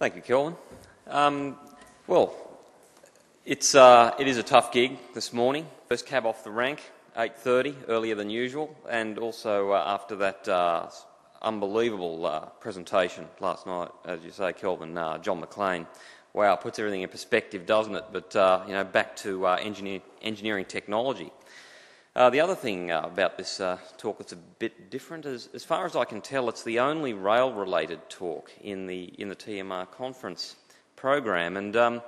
Thank you, Kelvin. Well, it is a tough gig this morning. First cab off the rank, 8:30, earlier than usual, and also after that unbelievable presentation last night, as you say, Kelvin, John McLean. Wow, puts everything in perspective, doesn't it? But back to engineering technology. The other thing about this talk that's a bit different is, as far as I can tell, it's the only rail-related talk in the TMR conference program. And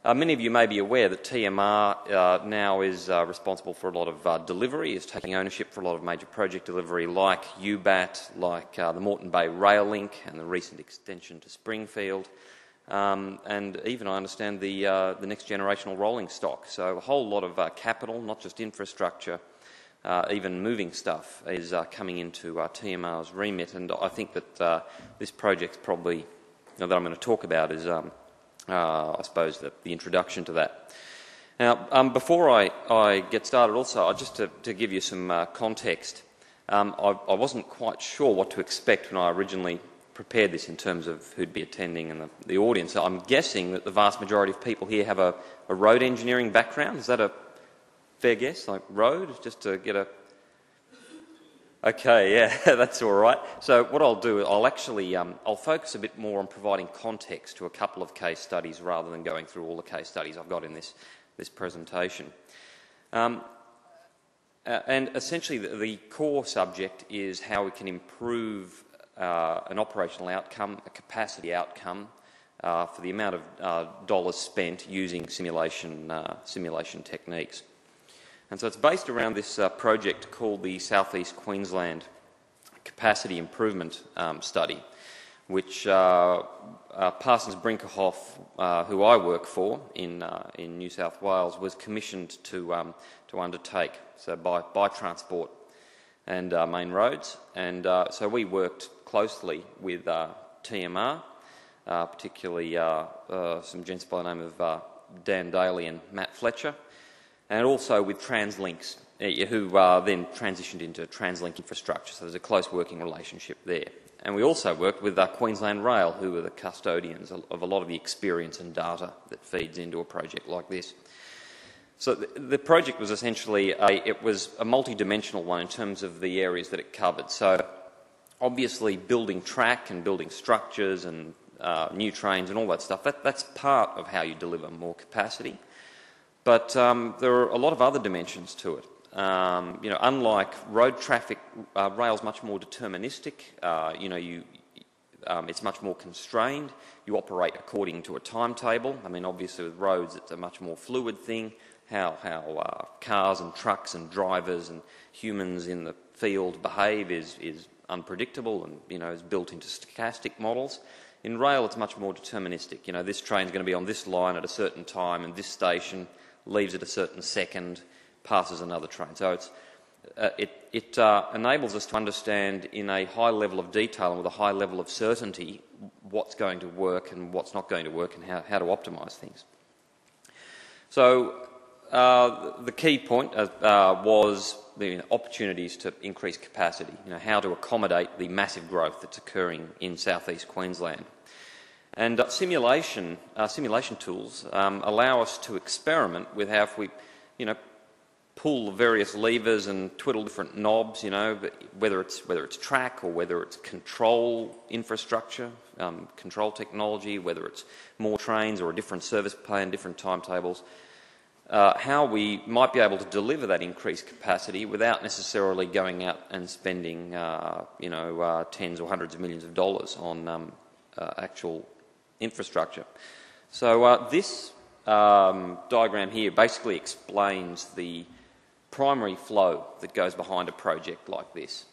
many of you may be aware that TMR now is responsible for a lot of delivery, is taking ownership for a lot of major project delivery, like UBAT, like the Moreton Bay Rail Link, and the recent extension to Springfield. And even, I understand, the next generational rolling stock. So a whole lot of capital, not just infrastructure, even moving stuff, is coming into TMR's remit. And I think that this project probably, that I'm going to talk about, is, I suppose, the introduction to that. Now, before I get started also, just to give you some context, I wasn't quite sure what to expect when I originally prepared this in terms of who'd be attending and the audience. I'm guessing that the vast majority of people here have a road engineering background. Is that a fair guess? Like road, just to get a... Okay, yeah, that's all right. So what I'll do, I'll focus a bit more on providing context to a couple of case studies rather than going through all the case studies I've got in this presentation. And essentially the core subject is how we can improve an operational outcome, a capacity outcome, for the amount of dollars spent using simulation techniques. And so it's based around this project called the Southeast Queensland Capacity Improvement Study, which Parsons Brinckerhoff, who I work for in New South Wales, was commissioned to undertake, so by Transport and main roads. And so we worked closely with TMR, particularly some gents by the name of Dan Daly and Matt Fletcher, and also with TransLinks, who then transitioned into TransLink infrastructure, so there's a close working relationship there. And we also worked with Queensland Rail, who are the custodians of a lot of the experience and data that feeds into a project like this. So the project was essentially it was a multi-dimensional one in terms of the areas that it covered. So obviously building track and building structures and new trains and all that stuff, that's part of how you deliver more capacity. But there are a lot of other dimensions to it. Unlike road traffic, rail's much more deterministic. It's much more constrained. You operate according to a timetable. I mean, obviously with roads it's a much more fluid thing. How cars and trucks and drivers and humans in the field behave is unpredictable and is built into stochastic models. In rail it's much more deterministic. This train's going to be on this line at a certain time and this station leaves at a certain second, passes another train. So it enables us to understand in a high level of detail and with a high level of certainty what's going to work and what's not going to work and how to optimise things. So the key point was the opportunities to increase capacity, how to accommodate the massive growth that's occurring in southeast Queensland. And simulation tools allow us to experiment with how if we, pull various levers and twiddle different knobs, whether it's track or whether it's control infrastructure, control technology, whether it's more trains or a different service plan, different timetables, how we might be able to deliver that increased capacity without necessarily going out and spending, tens or hundreds of millions of dollars on actual infrastructure. So this diagram here basically explains the primary flow that goes behind a project like this.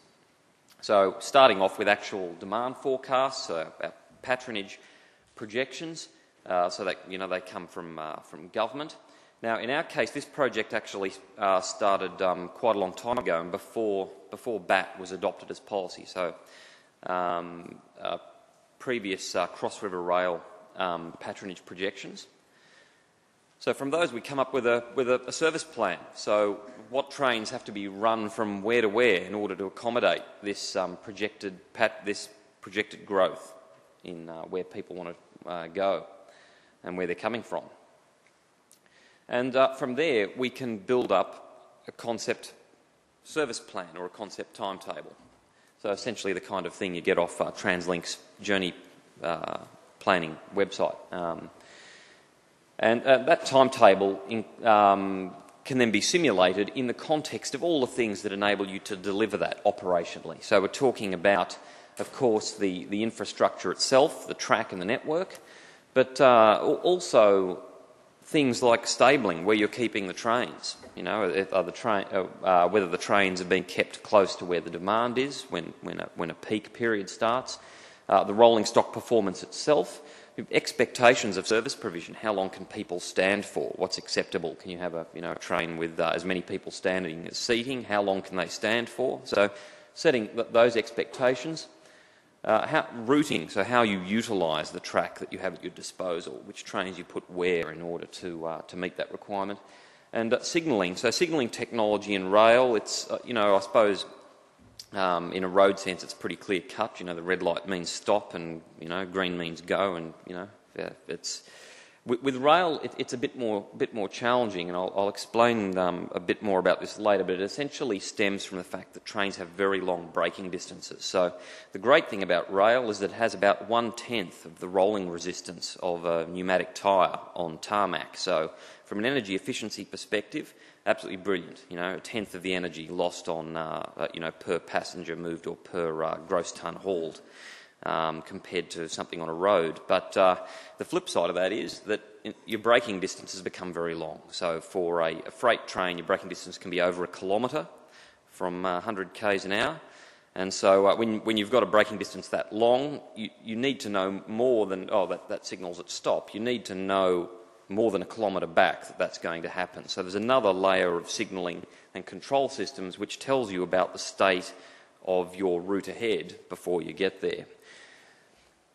So starting off with actual demand forecasts, our patronage projections, so that they come from government. Now, in our case, this project actually started quite a long time ago, and before BAT was adopted as policy. So, previous Cross River Rail patronage projections. So, from those, we come up with a service plan. So, what trains have to be run from where to where in order to accommodate this projected growth in where people want to go and where they're coming from. And from there, we can build up a concept service plan or a concept timetable. So essentially the kind of thing you get off TransLink's journey planning website. And that timetable can then be simulated in the context of all the things that enable you to deliver that operationally. So we're talking about, of course, the infrastructure itself, the track and the network, but also things like stabling, where you're keeping the trains. You know, whether the trains are being kept close to where the demand is when a peak period starts, the rolling stock performance itself, expectations of service provision. How long can people stand for? What's acceptable? Can you have a train with as many people standing as seating? How long can they stand for? So setting those expectations. Routing, so how you utilise the track that you have at your disposal, which trains you put where in order to meet that requirement. And signalling, so signalling technology in rail, it's, I suppose in a road sense it's pretty clear cut. The red light means stop and, green means go, and, it's... With rail, it's a bit more challenging, and I'll explain a bit more about this later, but it essentially stems from the fact that trains have very long braking distances. So the great thing about rail is that it has about 1/10 of the rolling resistance of a pneumatic tyre on tarmac. So from an energy efficiency perspective, absolutely brilliant. 1/10 of the energy lost on, per passenger moved or per gross tonne hauled. Compared to something on a road. But the flip side of that is that your braking distances become very long. So for a freight train, your braking distance can be over a kilometre from 100 k's an hour. And so when you've got a braking distance that long, you need to know more than, that signals at stop. You need to know more than a kilometre back that that's going to happen. So there's another layer of signalling and control systems which tells you about the state of your route ahead before you get there.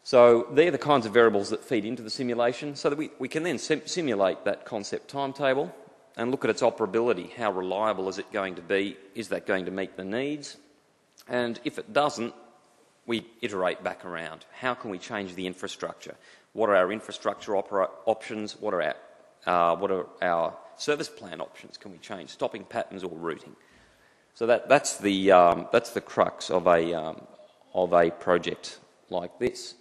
So they're the kinds of variables that feed into the simulation, so that we can then simulate that concept timetable and look at its operability. How reliable is it going to be? Is that going to meet the needs? And if it doesn't, we iterate back around. How can we change the infrastructure? What are our infrastructure options? What are our service plan options? Can we change stopping patterns or routing? So that's the crux of a project like this.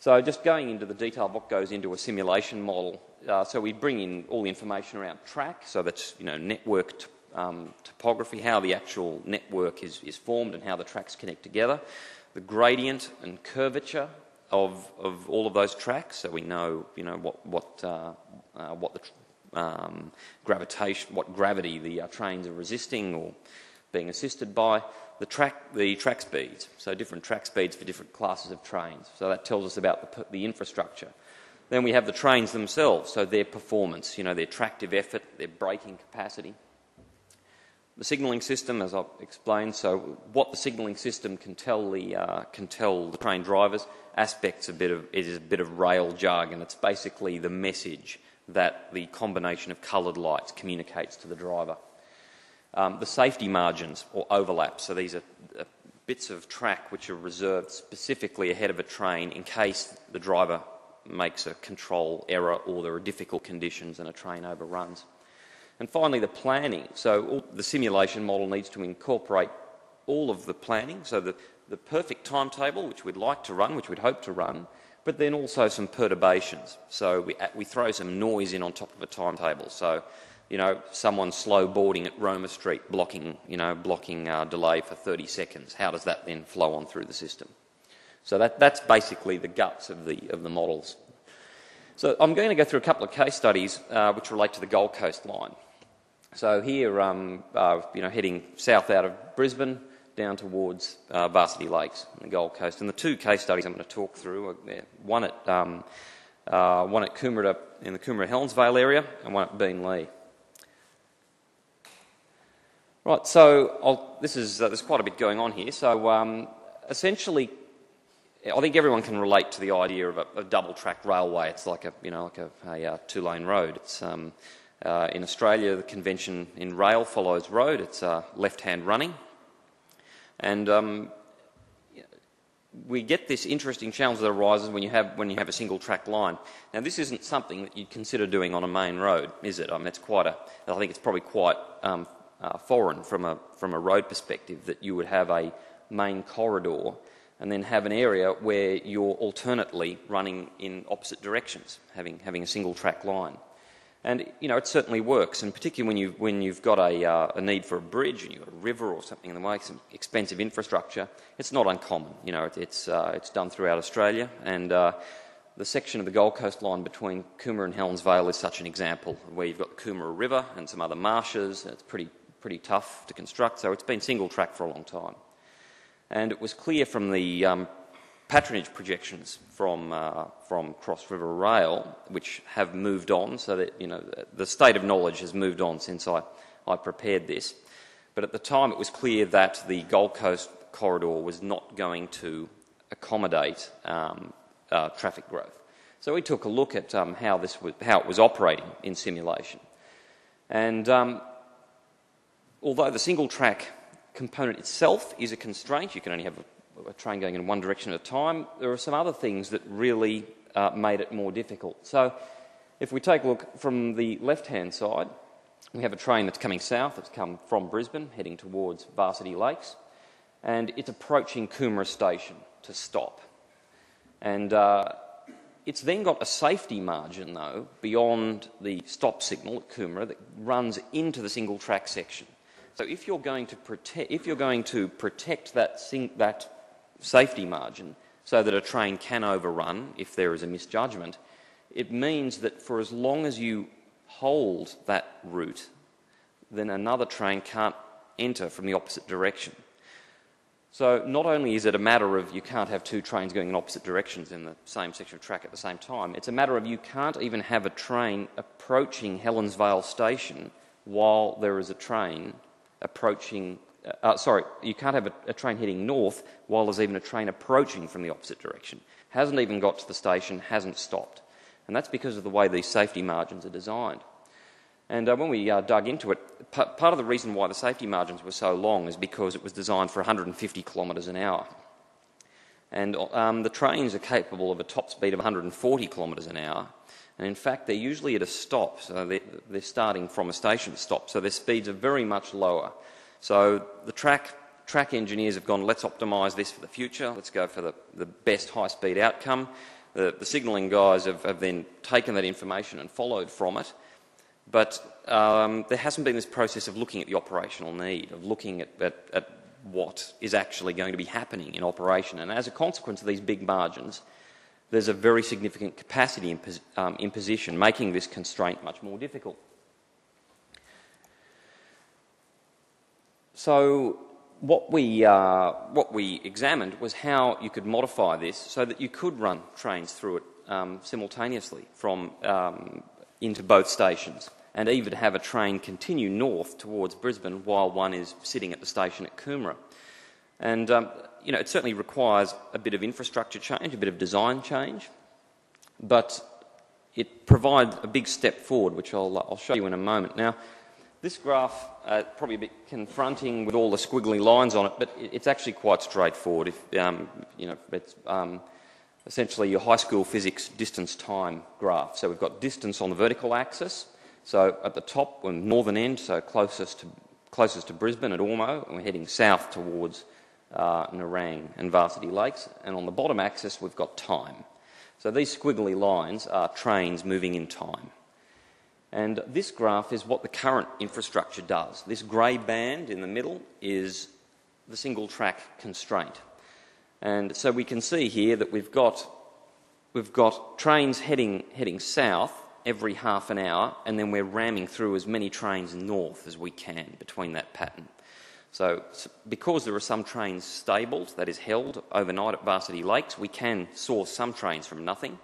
So just going into the detail of what goes into a simulation model, so we bring in all the information around track, so that's network topography, how the actual network is formed and how the tracks connect together, the gradient and curvature of all of those tracks, so we know what gravity the trains are resisting or being assisted by. The track speeds, so different track speeds for different classes of trains. So that tells us about the infrastructure. Then we have the trains themselves, so their performance, their tractive effort, their braking capacity. The signalling system, as I've explained, so what the signalling system can tell the train drivers. Aspects it is a bit of rail jargon. It's basically the message that the combination of coloured lights communicates to the driver. The safety margins or overlaps, so these are bits of track which are reserved specifically ahead of a train in case the driver makes a control error or there are difficult conditions and a train overruns. And finally, the planning. So the simulation model needs to incorporate all of the planning, so the perfect timetable, which we'd like to run, which we'd hope to run, but then also some perturbations. So we throw some noise in on top of a timetable. So someone slow boarding at Roma Street, blocking delay for 30 seconds. How does that then flow on through the system? So that's basically the guts of the models. So I'm going to go through a couple of case studies which relate to the Gold Coast line. So here, heading south out of Brisbane down towards Varsity Lakes on the Gold Coast. And the two case studies I'm going to talk through are one at Coomera in the Coomera-Helensvale area and one at Beenleigh. Right, so there's quite a bit going on here. So essentially, I think everyone can relate to the idea of a double-track railway. It's like a two-lane road. It's in Australia, the convention in rail follows road. It's left-hand running, and we get this interesting challenge that arises when you have a single track line. Now, this isn't something that you'd consider doing on a main road, is it? I mean, I think it's probably quite foreign from a road perspective that you would have a main corridor and then have an area where you're alternately running in opposite directions, having a single track line. And, it certainly works, and particularly when you've got a need for a bridge and you've got a river or something in the way, some expensive infrastructure, it's not uncommon. It's done throughout Australia, and the section of the Gold Coast line between Coomera and Helens Vale is such an example, where you've got the Coomera River and some other marshes, and it's pretty tough to construct, so it's been single track for a long time. And it was clear from the patronage projections from Cross River Rail, which have moved on, so that the state of knowledge has moved on since I prepared this. But at the time, it was clear that the Gold Coast corridor was not going to accommodate traffic growth. So we took a look at how it was operating in simulation, and although the single track component itself is a constraint, you can only have a train going in one direction at a time, there are some other things that really made it more difficult. So if we take a look from the left-hand side, we have a train that's coming south, it's come from Brisbane, heading towards Varsity Lakes, and it's approaching Coomera Station to stop. And it's then got a safety margin, though, beyond the stop signal at Coomera that runs into the single track section. So if you're going to protect that safety margin so that a train can overrun if there is a misjudgment, it means that for as long as you hold that route, then another train can't enter from the opposite direction. So not only is it a matter of you can't have two trains going in opposite directions in the same section of track at the same time, it's a matter of you can't even have a train approaching Helens Vale Station while there is a train approaching... you can't have a train heading north while there's even a train approaching from the opposite direction. Hasn't even got to the station, hasn't stopped. And that's because of the way these safety margins are designed. And when we dug into it, part of the reason why the safety margins were so long is because it was designed for 150 kilometres an hour. And the trains are capable of a top speed of 140 kilometres an hour. And in fact, they're usually at a stop, so they're starting from a station stop, so their speeds are very much lower. So the track engineers have gone, let's optimise this for the future, let's go for the best high-speed outcome. The signalling guys have then taken that information and followed from it, but there hasn't been this process of looking at the operational need, of looking at what is actually going to be happening in operation. And as a consequence of these big margins, there's a very significant capacity imposition, making this constraint much more difficult. So what we examined was how you could modify this so that you could run trains through it simultaneously from into both stations, and even have a train continue north towards Brisbane while one is sitting at the station at Coomera. And it certainly requires a bit of infrastructure change, a bit of design change, but it provides a big step forward, which I'll show you in a moment. Now, this graph probably a bit confronting with all the squiggly lines on it, but it's actually quite straightforward. It's essentially your high school physics distance time graph. So we've got distance on the vertical axis. So at the top, we're northern end, so closest to Brisbane at Ormeau, and we're heading south towards Nerang and Varsity Lakes. And on the bottom axis, we've got time. So these squiggly lines are trains moving in time. And this graph is what the current infrastructure does. This grey band in the middle is the single track constraint. And so we can see here that we've got trains heading south every half an hour, and then we're ramming through as many trains north as we can between that pattern. So because there are some trains stabled, that is held overnight at Varsity Lakes, we can source some trains from nothing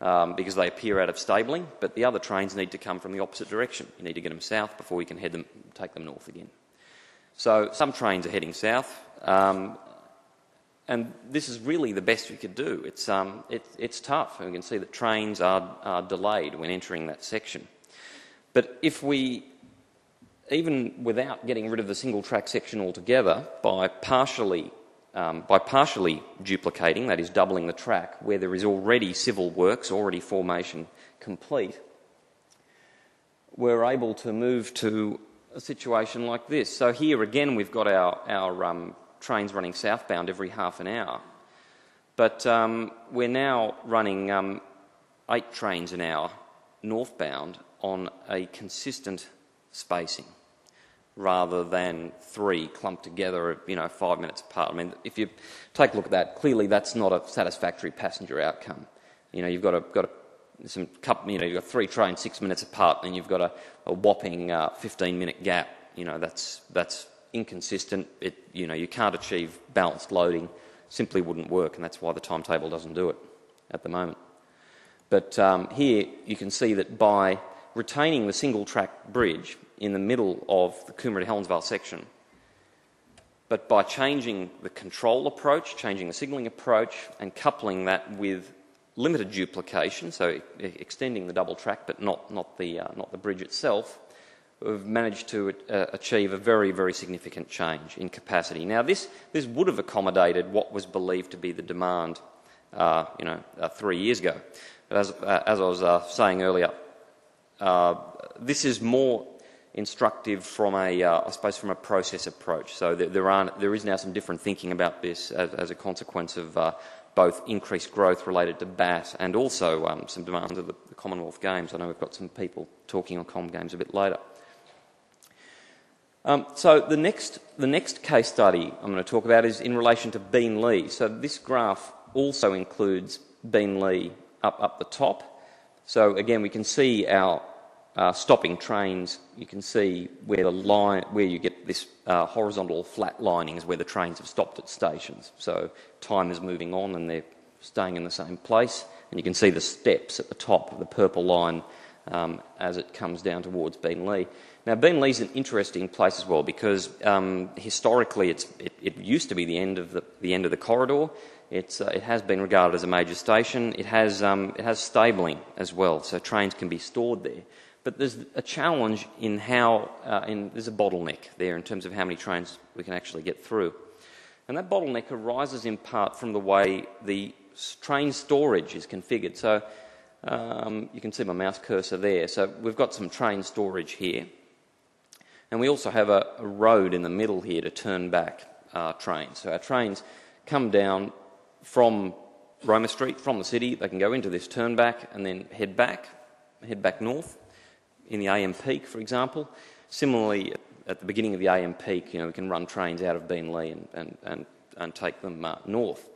because they appear out of stabling, but the other trains need to come from the opposite direction. You need to get them south before we can take them north again. So some trains are heading south, and this is really the best we could do. It's tough, and we can see that trains are delayed when entering that section. But if we, even without getting rid of the single track section altogether, by partially by partially duplicating, that is doubling the track, where there is already civil works, already formation complete, we're able to move to a situation like this. So here again we've got our trains running southbound every half an hour, but we're now running 8 trains an hour northbound on a consistent spacing, rather than 3 clumped together, 5 minutes apart. I mean, if you take a look at that, clearly that's not a satisfactory passenger outcome. You've got 3 trains 6 minutes apart, and you've got a whopping 15-minute gap. That's inconsistent. You can't achieve balanced loading. Simply wouldn't work, and that's why the timetable doesn't do it at the moment. But here you can see that by retaining the single-track bridge in the middle of the Coomera to Helensvale section, but by changing the control approach, changing the signalling approach, and coupling that with limited duplication, so extending the double track but not the bridge itself, we've managed to achieve a very, very significant change in capacity. Now, this would have accommodated what was believed to be the demand 3 years ago. But as I was saying earlier, this is more instructive from I suppose from a process approach. So there is now some different thinking about this as a consequence of both increased growth related to BAT and also some demands of the Commonwealth Games. I know we've got some people talking on Com Games a bit later. So the next case study I'm going to talk about is in relation to Beenleigh. So this graph also includes Beenleigh up the top. So again, we can see our stopping trains. You can see where where you get this horizontal flat lining is where the trains have stopped at stations. So time is moving on and they're staying in the same place. And you can see the steps at the top of the purple line as it comes down towards Beenleigh. Now, Beenleigh is an interesting place as well because historically it used to be the end of the corridor. It has been regarded as a major station. It has stabling as well, so trains can be stored there. But there's a challenge in there's a bottleneck there in terms of how many trains we can actually get through. And that bottleneck arises in part from the way the train storage is configured. So you can see my mouse cursor there. So we've got some train storage here. And we also have a road in the middle here to turn back trains. So our trains come down from Roma Street, from the city. They can go into this turn back and then head back north in the AM peak, for example. Similarly, at the beginning of the AM peak, we can run trains out of Beenleigh and take them north.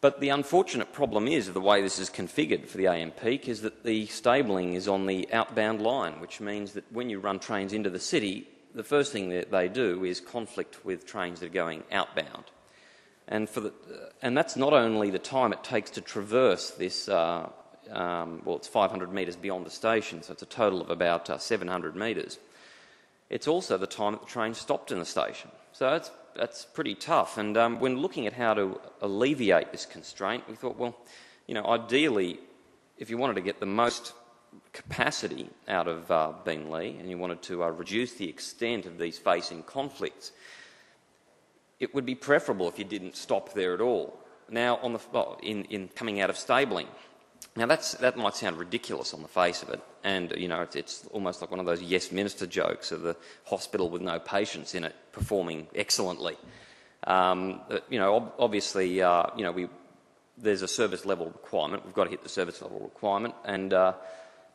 But the unfortunate problem is the way this is configured for the AM peak is that the stabling is on the outbound line, which means that when you run trains into the city, the first thing that they do is conflict with trains that are going outbound. And that's not only the time it takes to traverse this, it's 500 metres beyond the station, so it's a total of about 700 metres. It's also the time that the train stopped in the station. So that's pretty tough. And when looking at how to alleviate this constraint, we thought, well, ideally, if you wanted to get the most capacity out of Beenleigh and you wanted to reduce the extent of these facing conflicts, it would be preferable if you didn't stop there at all. Now, in coming out of stabling. Now, that might sound ridiculous on the face of it, and, it's almost like one of those yes minister jokes of the hospital with no patients in it performing excellently. Obviously, there's a service level requirement. We've got to hit the service level requirement,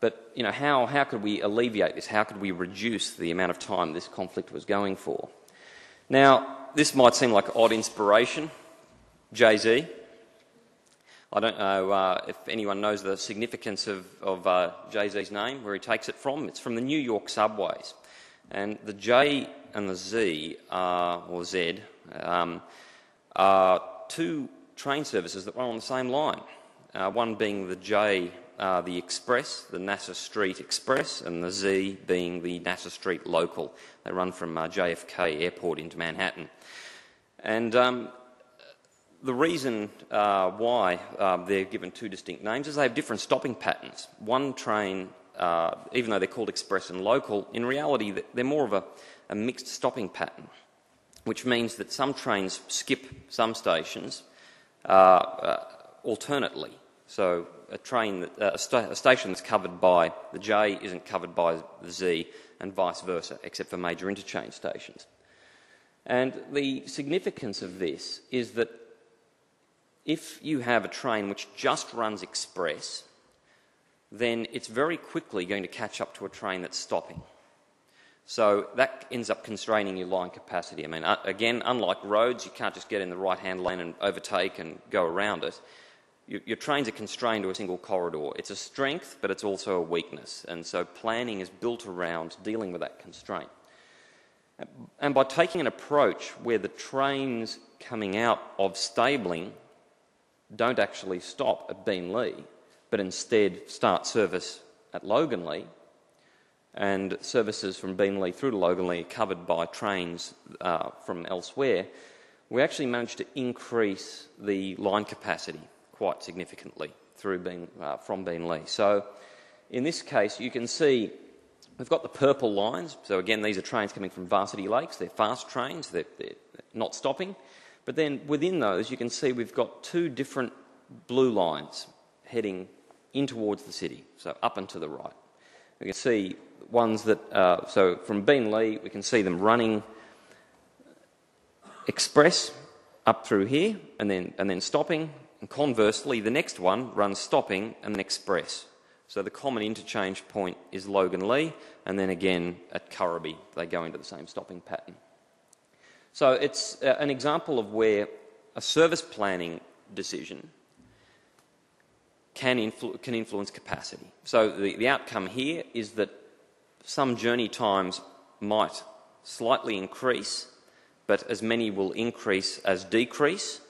but how could we alleviate this? How could we reduce the amount of time this conflict was going for? Now, this might seem like odd inspiration. Jay-Z. I don't know if anyone knows the significance of Jay-Z's name, where he takes it from. It's from the New York subways. And the J and the Z, or Z, are two train services that run on the same line. One being the J, the Express, the Nassau Street Express, and the Z being the Nassau Street Local. They run from JFK Airport into Manhattan. And the reason why they're given two distinct names is they have different stopping patterns. One train, even though they're called Express and Local, in reality they're more of a mixed stopping pattern. which means that some trains skip some stations alternately. So a station that's covered by the J isn't covered by the Z, and vice versa, except for major interchange stations. And the significance of this is that if you have a train which just runs express, then it's very quickly going to catch up to a train that's stopping. So that ends up constraining your line capacity. I mean, again, unlike roads, you can't just get in the right-hand lane and overtake and go around it. Your trains are constrained to a single corridor. It's a strength, but it's also a weakness. And so planning is built around dealing with that constraint. And by taking an approach where the trains coming out of stabling don't actually stop at Beenleigh, but instead start service at Loganlea, and services from Beenleigh through to Loganlea are covered by trains from elsewhere, we actually managed to increase the line capacity quite significantly from Beenleigh. So in this case, you can see we've got the purple lines. So again, these are trains coming from Varsity Lakes. They're fast trains. They're not stopping. But then within those, you can see we've got two different blue lines heading in towards the city, so up and to the right. We can see ones that, so from Beenleigh, we can see them running express up through here and then stopping. And conversely, the next one runs stopping and then express. So the common interchange point is Loganlea, and then again at Currabee, they go into the same stopping pattern. So it's an example of where a service planning decision can influence capacity. So the outcome here is that some journey times might slightly increase, but as many will increase as decrease.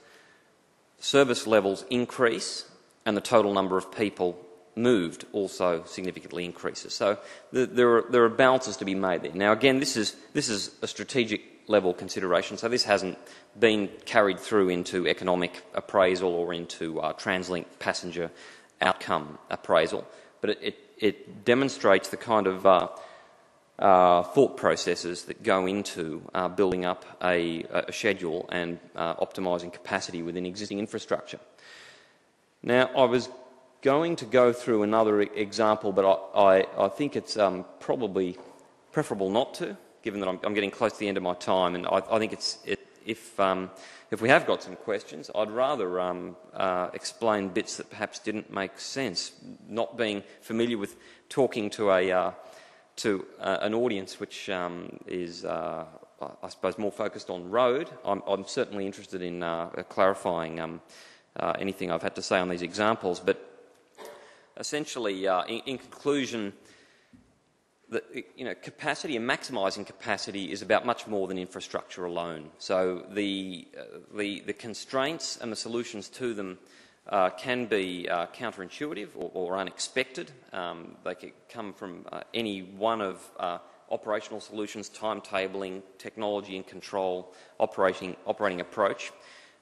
Service levels increase, and the total number of people moved also significantly increases. So there are balances to be made there. Now, again, this is a strategic level consideration, so this hasn't been carried through into economic appraisal or into TransLink passenger outcome appraisal, but it demonstrates the kind of thought processes that go into building up a schedule and optimising capacity within existing infrastructure. Now, I was going to go through another example, but I think it's probably preferable not to, given that I'm getting close to the end of my time, and I think if we have got some questions, I'd rather explain bits that perhaps didn't make sense, not being familiar with talking to an audience which is, I suppose, more focused on road. I'm certainly interested in clarifying anything I've had to say on these examples, but essentially, in conclusion, capacity and maximising capacity is about much more than infrastructure alone. So the constraints and the solutions to them can be counterintuitive or unexpected. They could come from any one of operational solutions, timetabling, technology and control, operating approach.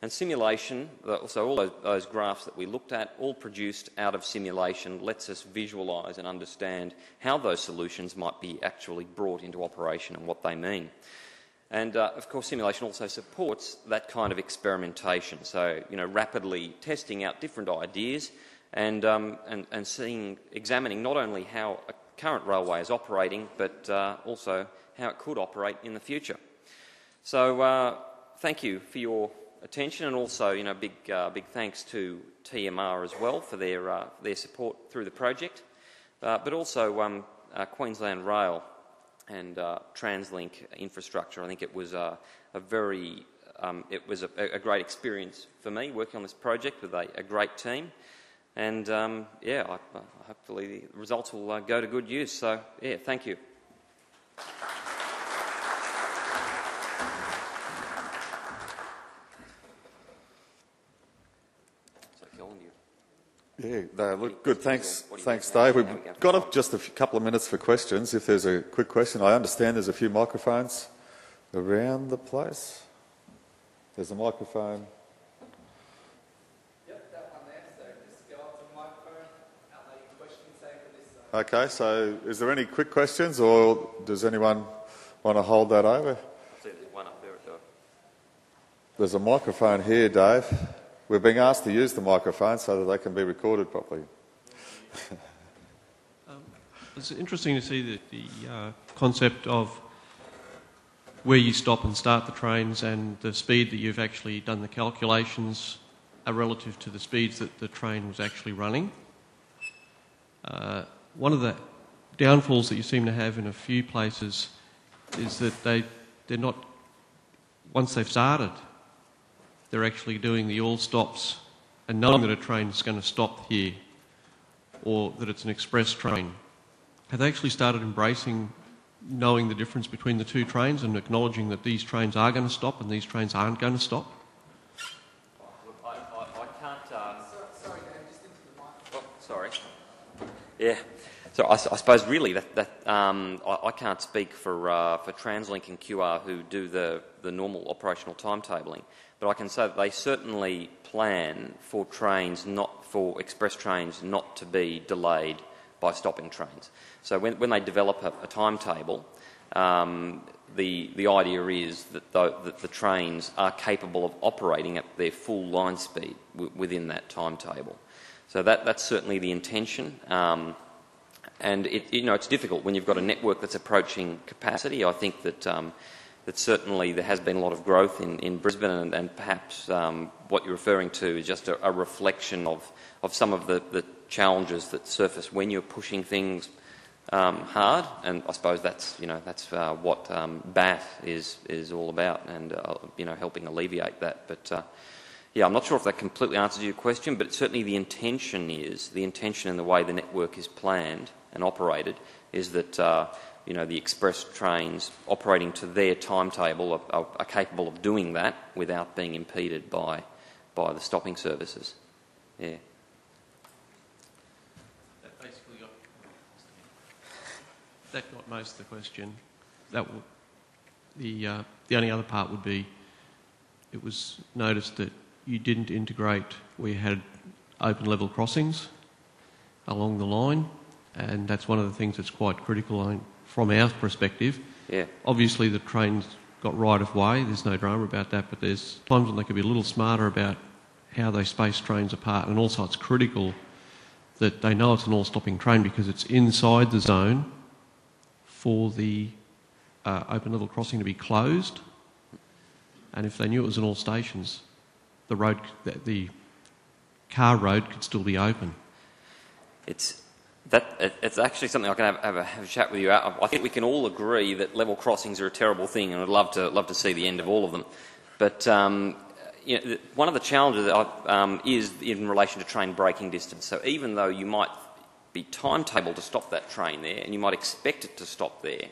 And simulation, so all those graphs that we looked at, all produced out of simulation, lets us visualise and understand how those solutions might be actually brought into operation and what they mean. And of course, simulation also supports that kind of experimentation. So, rapidly testing out different ideas and examining not only how a current railway is operating, but also how it could operate in the future. So, thank you for your attention, and also, big thanks to TMR as well for their support through the project, but also Queensland Rail and TransLink infrastructure. I think it was a great experience for me working on this project with a great team, and hopefully the results will go to good use. So thank you. Yeah, they look good. Thanks, Dave. We've got just a couple of minutes for questions. If there's a quick question, I understand there's a few microphones around the place. There's a microphone. Yep, that one there. So just go up to the microphone, outlay your question, say for this side. Okay, so is there any quick questions, or does anyone want to hold that over? I see there's one up there at there's a microphone here, Dave. We're being asked to use the microphone so that they can be recorded properly. It's interesting to see the concept of where you stop and start the trains and the speed that you've actually done the calculations are relative to the speeds that the train was actually running. One of the downfalls that you seem to have in a few places is that they're not, once they've started, they're actually doing the all stops and knowing that a train is going to stop here or that it's an express train. Have they actually started embracing knowing the difference between the two trains and acknowledging that these trains are going to stop and these trains aren't going to stop? I can't... Sorry, Dan, just into the microphone. Oh, sorry. Yeah. So I suppose really I can't speak for TransLink and QR who do the normal operational timetabling, but I can say that they certainly plan for express trains not to be delayed by stopping trains. So when they develop a timetable, the idea is that the trains are capable of operating at their full line speed within that timetable. So that's certainly the intention. And it's difficult when you've got a network that's approaching capacity. I think that certainly there has been a lot of growth in Brisbane, and perhaps what you're referring to is just a reflection of some of the challenges that surface when you're pushing things hard. And I suppose that's what BAT is all about, and helping alleviate that. But yeah, I'm not sure if that completely answers your question, but certainly the intention in the way the network is planned and operated is that the express trains operating to their timetable are capable of doing that without being impeded by the stopping services. Yeah. That got most of the question. The only other part would be, it was noticed that you didn't integrate where you had open level crossings along the line, and that's one of the things that's quite critical from our perspective. Yeah. Obviously the trains got right of way, there's no drama about that, but there's times when they could be a little smarter about how they space trains apart, and also it's critical that they know it's an all-stopping train because it's inside the zone for the open level crossing to be closed, and if they knew it was in all stations, the car road could still be open. It's actually something I can have a chat with you. I think we can all agree that level crossings are a terrible thing, and I'd love to see the end of all of them. But one of the challenges is in relation to train braking distance. So even though you might be timetabled to stop that train there, and you might expect it to stop there,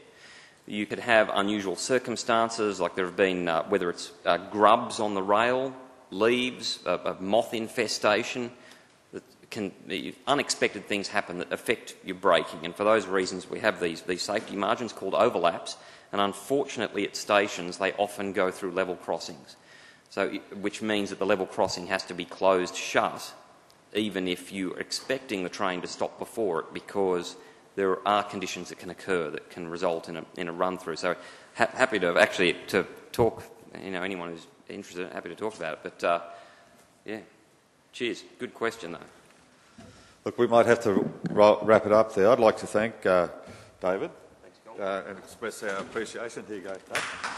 you could have unusual circumstances, like there have been, whether it's grubs on the rail, leaves, a moth infestation, unexpected things happen that affect your braking, and for those reasons we have these safety margins called overlaps, and unfortunately at stations they often go through level crossings, which means that the level crossing has to be closed shut even if you're expecting the train to stop before it, because there are conditions that can occur that can result in a run through. So happy to talk, anyone who's interested, happy to talk about it. But yeah, cheers. Good question though. Look, we might have to wrap it up there. I'd like to thank David and express our appreciation. Here you go, Dave.